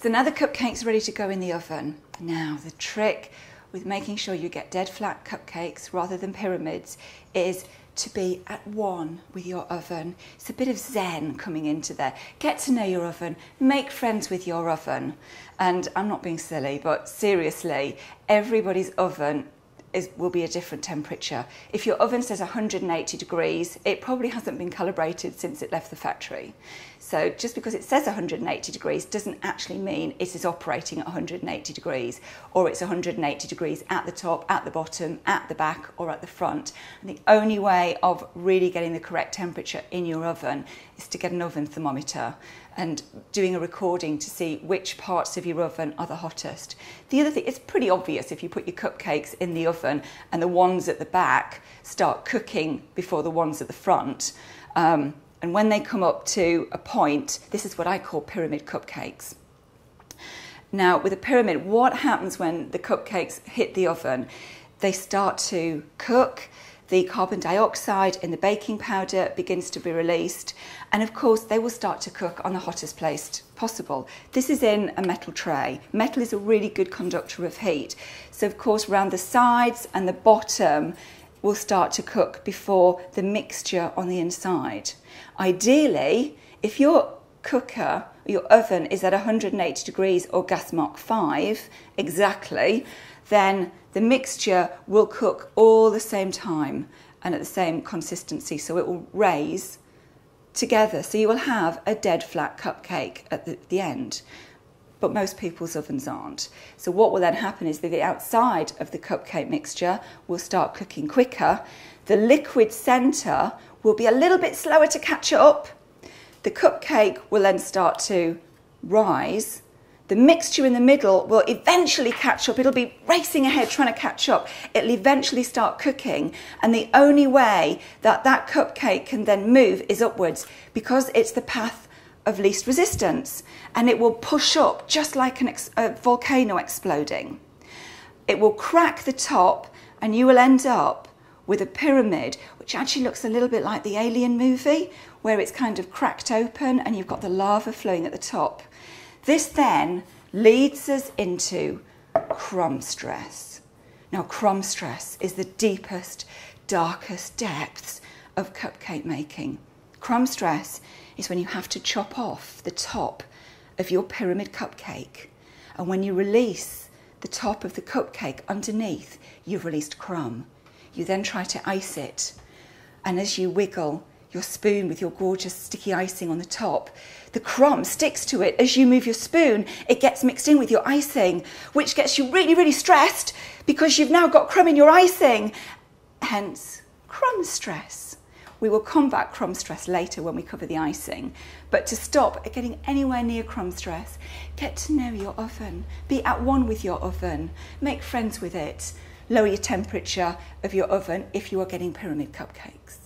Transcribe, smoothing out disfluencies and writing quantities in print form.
So now the cupcakes are ready to go in the oven. Now the trick with making sure you get dead flat cupcakes rather than pyramids is to be at one with your oven. It's a bit of Zen coming into there. Get to know your oven, make friends with your oven. And I'm not being silly, but seriously, everybody's oven will be a different temperature. If your oven says 180 degrees, it probably hasn't been calibrated since it left the factory. So just because it says 180 degrees doesn't actually mean it is operating at 180 degrees, or it's 180 degrees at the top, at the bottom, at the back, or at the front. And the only way of really getting the correct temperature in your oven is to get an oven thermometer and doing a recording to see which parts of your oven are the hottest. The other thing, it's pretty obvious if you put your cupcakes in the oven and the ones at the back start cooking before the ones at the front. And when they come up to a point, this is what I call pyramid cupcakes. Now, with a pyramid, what happens when the cupcakes hit the oven? They start to cook. The carbon dioxide in the baking powder begins to be released. And of course, they will start to cook on the hottest place possible. This is in a metal tray. Metal is a really good conductor of heat. So of course, around the sides and the bottom will start to cook before the mixture on the inside. Ideally, if your cooker, your oven is at 180 degrees or gas mark 5 exactly, then the mixture will cook all the same time and at the same consistency, so it will raise together. So you will have a dead flat cupcake at the end, but most people's ovens aren't. So what will then happen is that the outside of the cupcake mixture will start cooking quicker. The liquid centre will be a little bit slower to catch up. The cupcake will then start to rise. The mixture in the middle will eventually catch up. It'll be racing ahead trying to catch up. It'll eventually start cooking. And the only way that that cupcake can then move is upwards, because it's the path of least resistance. And it will push up just like a volcano exploding. It will crack the top and you will end up with a pyramid, which actually looks a little bit like the Alien movie, where it's kind of cracked open and you've got the lava flowing at the top. This then leads us into crumb stress. Now, crumb stress is the deepest, darkest depths of cupcake making. Crumb stress is when you have to chop off the top of your pyramid cupcake. And when you release the top of the cupcake underneath, you've released crumb. You then try to ice it. And as you wiggle your spoon with your gorgeous sticky icing on the top, the crumb sticks to it. As you move your spoon, it gets mixed in with your icing, which gets you really, really stressed because you've now got crumb in your icing. Hence, crumb stress. We will combat crumb stress later when we cover the icing. But to stop getting anywhere near crumb stress, get to know your oven. Be at one with your oven. Make friends with it. Lower your temperature of your oven if you are getting pyramid cupcakes.